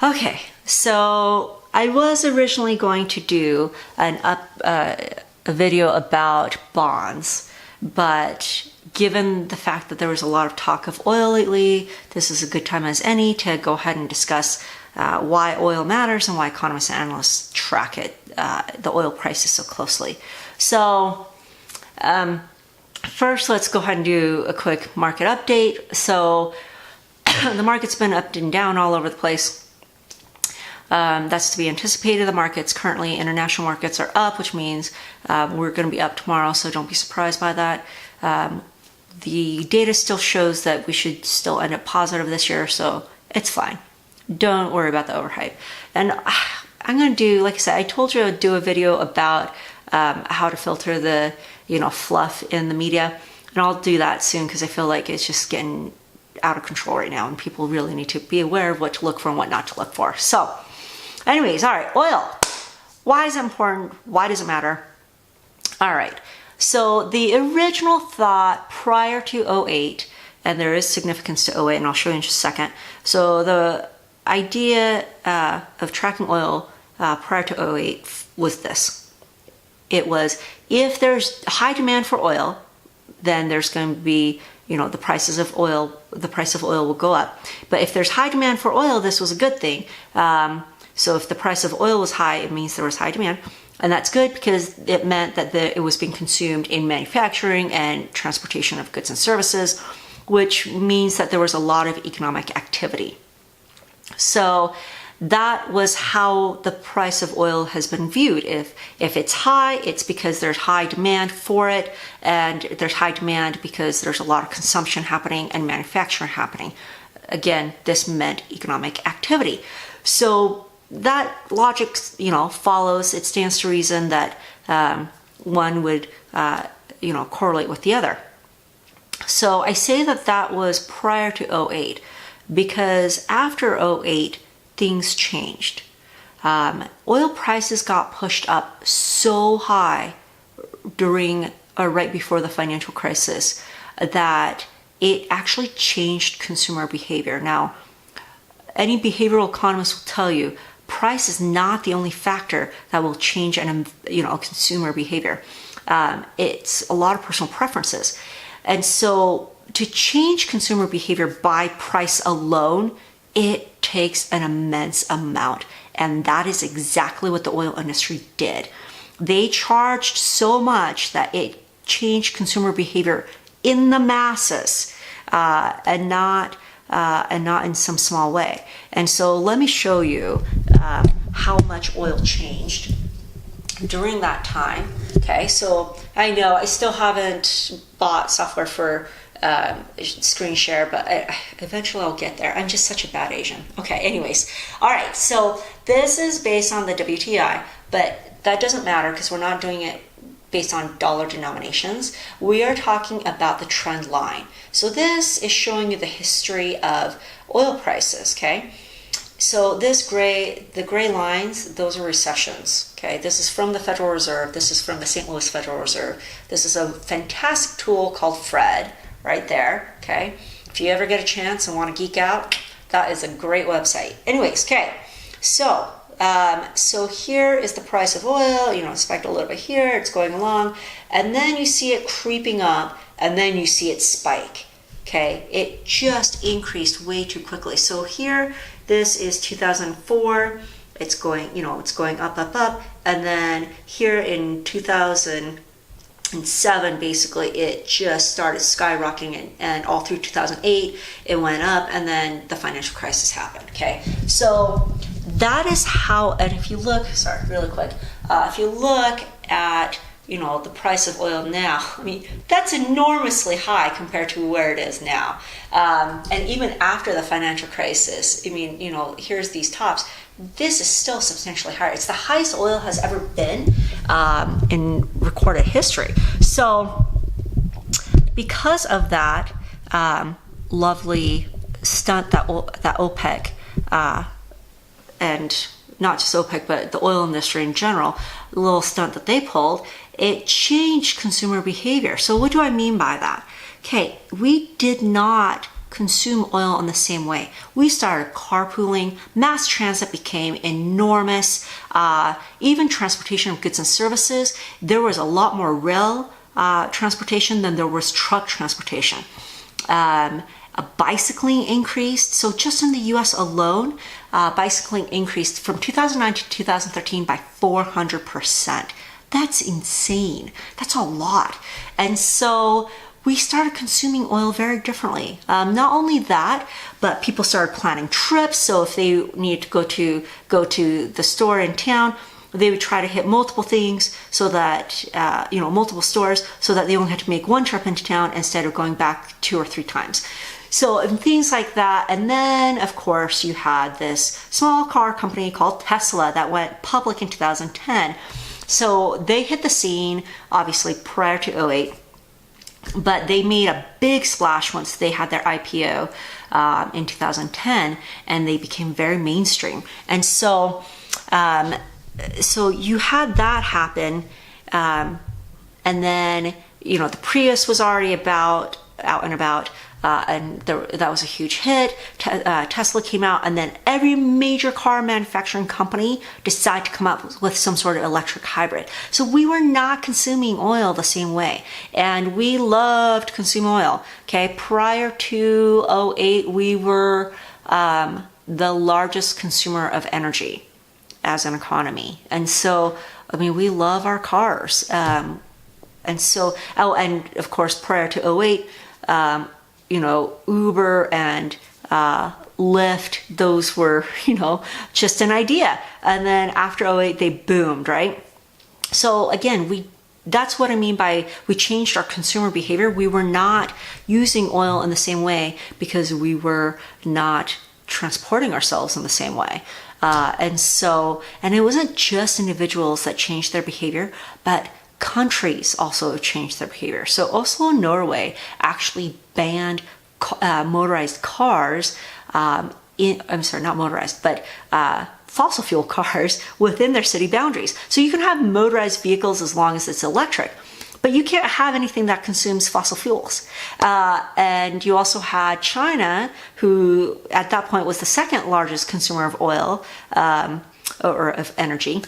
Okay, so I was originally going to do a video about bonds, but given the fact that there was a lot of talk of oil lately, this is a good time as any to go ahead and discuss why oil matters and why economists and analysts track the oil prices so closely. So first, let's go ahead and do a quick market update. So the market's been up and down all over the place. That's to be anticipated. The markets currently, international markets are up, which means we're going to be up tomorrow, so don't be surprised by that. The data still shows that we should still end up positive this year, so it's fine. Don't worry about the overhype. And I'm going to do, like I said, I told you I'd do a video about how to filter the, fluff in the media, and I'll do that soon because I feel like it's just getting out of control right now, and people really need to be aware of what to look for and what not to look for. So anyways, all right, oil. Why is it important? Why does it matter? All right, so the original thought prior to 08, and there is significance to 08, and I'll show you in just a second. So the idea of tracking oil prior to 08 was this. It was, if there's high demand for oil, then there's going to be, the price of oil will go up. But if there's high demand for oil, this was a good thing. So if the price of oil was high, it means there was high demand. And that's good because it meant that it was being consumed in manufacturing and transportation of goods and services, which means that there was a lot of economic activity. So that was how the price of oil has been viewed. If it's high, it's because there's high demand for it, and there's high demand because there's a lot of consumption happening and manufacturing happening. Again, this meant economic activity. So that logic, follows. It stands to reason that one would, correlate with the other. So I say that was prior to 08 because after 08, things changed. Oil prices got pushed up so high during or right before the financial crisis that it actually changed consumer behavior. Now, any behavioral economist will tell you price is not the only factor that will change consumer behavior. It's a lot of personal preferences. And so to change consumer behavior by price alone, it takes an immense amount. And that is exactly what the oil industry did. They charged so much that it changed consumer behavior in the masses, and not in some small way. And so let me show you how much oil changed during that time. Okay, so I know I still haven't bought software for screen share, but eventually I'll get there. I'm just such a bad Asian. Okay, anyways. All right, so this is based on the WTI, but that doesn't matter because we're not doing it based on dollar denominations. We are talking about the trend line. So this is showing you the history of oil prices, okay? So the gray lines, those are recessions, okay? This is from the Federal Reserve. This is from the St. Louis Federal Reserve. This is a fantastic tool called Fred, right there, okay? If you ever get a chance and want to geek out, that is a great website. Anyways, okay, so here is the price of oil, spiked a little bit here, it's going along, and then you see it creeping up, and then you see it spike, okay? It just increased way too quickly. So here, this is 2004, it's going, it's going up, and then here in 2007, basically, it just started skyrocketing, and all through 2008, it went up, and then the financial crisis happened, okay? So that is how, and if you look, really quick, if you look at, the price of oil now, that's enormously high compared to where it is now. And even after the financial crisis, here's these tops. This is still substantially higher. It's the highest oil has ever been in recorded history. So because of that lovely stunt that OPEC and not just OPEC, but the oil industry in general, the little stunt that they pulled, it changed consumer behavior. So what do I mean by that? Okay, we did not consume oil in the same way. We started carpooling, mass transit became enormous, even transportation of goods and services. There was a lot more rail transportation than there was truck transportation. Bicycling increased. So just in the US alone, bicycling increased from 2009 to 2013 by 400%. That's insane. That's a lot. And so we started consuming oil very differently. Not only that, but people started planning trips. So if they needed to go to the store in town, they would try to hit multiple things so that, multiple stores, so that they only had to make one trip into town instead of going back 2 or 3 times. So things like that. And then, of course, you had this small car company called Tesla that went public in 2010. So they hit the scene, obviously, prior to 2008. But they made a big splash once they had their IPO in 2010, and they became very mainstream. And so you had that happen, and then the Prius was already out and about, and that was a huge hit. Tesla came out, and then every major car manufacturing company decided to come up with some sort of electric hybrid. So we were not consuming oil the same way, and we loved to consume oil. Okay, prior to 2008, we were the largest consumer of energy as an economy, and so we love our cars. And of course, prior to 2008. Uber and Lyft, those were, just an idea. And then after 2008, they boomed, right? So again, that's what I mean by we changed our consumer behavior. We were not using oil in the same way because we were not transporting ourselves in the same way. And it wasn't just individuals that changed their behavior, but countries also changed their behavior. So Oslo, Norway actually banned motorized cars, not motorized, but fossil fuel cars within their city boundaries. So you can have motorized vehicles as long as it's electric, but you can't have anything that consumes fossil fuels. And you also had China, who at that point was the second largest consumer of oil or of energy.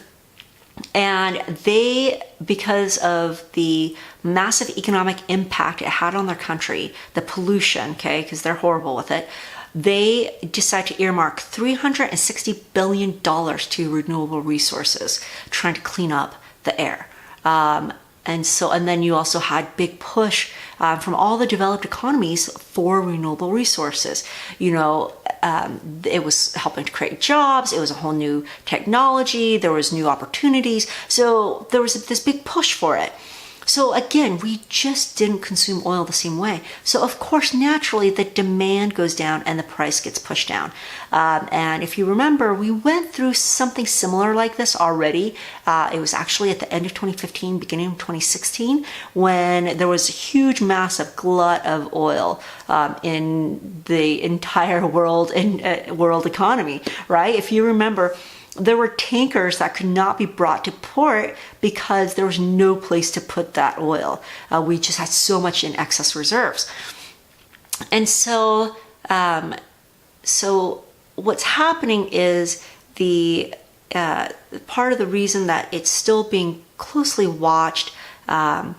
And they, because of the massive economic impact it had on their country, the pollution, okay, because they're horrible with it, they decided to earmark $360 billion to renewable resources, trying to clean up the air. And then you also had big push from all the developed economies for renewable resources. It was helping to create jobs. It was a whole new technology. There was new opportunities. So there was this big push for it. So again, we just didn't consume oil the same way. So of course, naturally, the demand goes down and the price gets pushed down. And if you remember, we went through something similar like this already. It was actually at the end of 2015, beginning of 2016, when there was a huge, massive glut of oil in the entire world economy, right? If you remember, there were tankers that could not be brought to port because there was no place to put that oil. We just had so much in excess reserves. And so what's happening is the part of the reason that it's still being closely watched by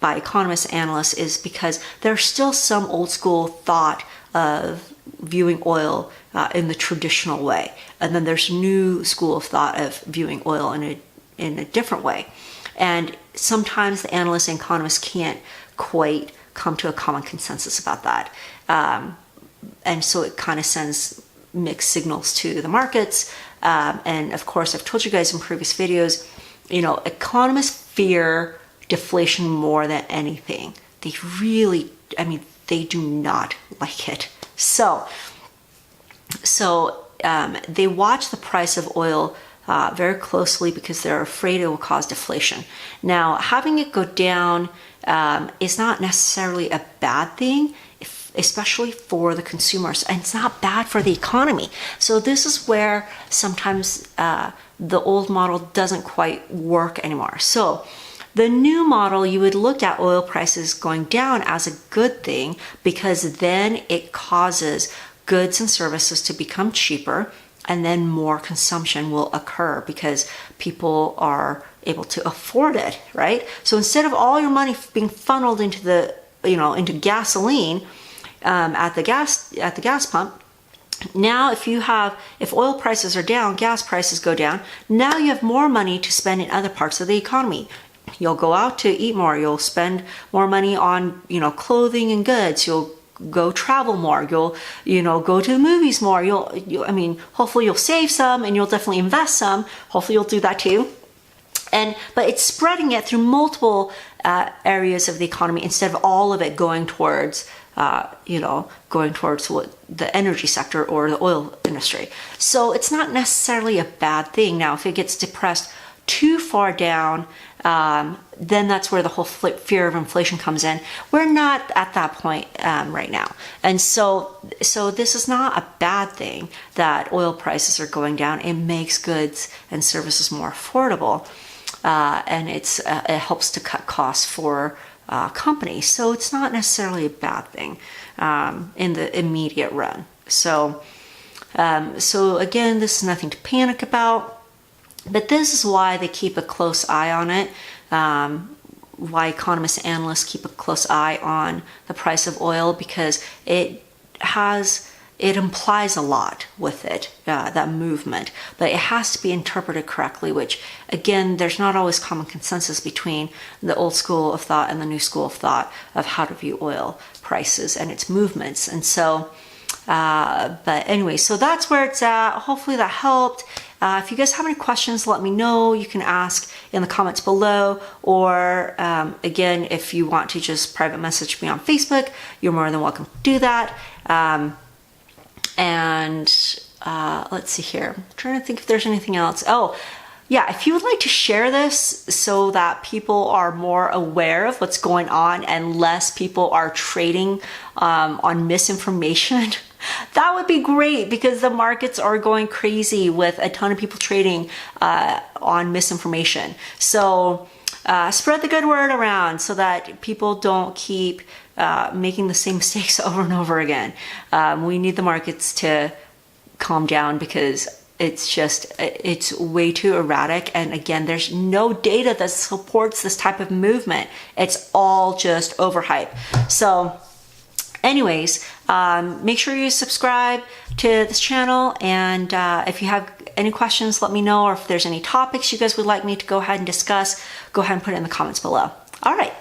economists, analysts, is because there's still some old school thought of viewing oil in the traditional way, and then there's new school of thought of viewing oil in a different way, and sometimes the analysts and economists can't quite come to a common consensus about that, and so it kind of sends mixed signals to the markets. And of course, I've told you guys in previous videos, economists fear deflation more than anything. They really, they do not like it. So they watch the price of oil very closely because they're afraid it will cause deflation. Now, having it go down is not necessarily a bad thing, especially for the consumers, and it's not bad for the economy. So this is where sometimes the old model doesn't quite work anymore. So The new model, you would look at oil prices going down as a good thing because then it causes goods and services to become cheaper, and then more consumption will occur because people are able to afford it, right? So instead of all your money being funneled into the, into gasoline at the gas pump, now if oil prices are down, gas prices go down, now you have more money to spend in other parts of the economy. You'll go out to eat more, you'll spend more money on, clothing and goods, you'll go travel more, you'll go to the movies more, hopefully you'll save some, and you'll definitely invest some. Hopefully you'll do that too. But it's spreading it through multiple areas of the economy instead of all of it going towards the energy sector or the oil industry. So it's not necessarily a bad thing. Now, if it gets depressed too far down, then that's where the whole fear of inflation comes in. We're not at that point right now. And so this is not a bad thing that oil prices are going down. It makes goods and services more affordable. And it helps to cut costs for companies. So it's not necessarily a bad thing in the immediate run. So again, this is nothing to panic about. But this is why they keep a close eye on it, why economists and analysts keep a close eye on the price of oil, because it implies a lot with it, that movement, but it has to be interpreted correctly, which, again, there's not always common consensus between the old school of thought and the new school of thought of how to view oil prices and its movements. And so, but anyway, so that's where it's at. Hopefully that helped. If you guys have any questions, let me know. You can ask in the comments below, or again, if you want to just private message me on Facebook, you're more than welcome to do that. Let's see here. I'm trying to think if there's anything else. Oh, yeah, if you would like to share this so that people are more aware of what's going on and less people are trading on misinformation, that would be great, because the markets are going crazy with a ton of people trading on misinformation. So spread the good word around so that people don't keep making the same mistakes over and over again. We need the markets to calm down because it's way too erratic. And again, there's no data that supports this type of movement. It's all just overhype. So anyways, make sure you subscribe to this channel. And if you have any questions, let me know. Or if there's any topics you guys would like me to go ahead and discuss, go ahead and put it in the comments below. All right.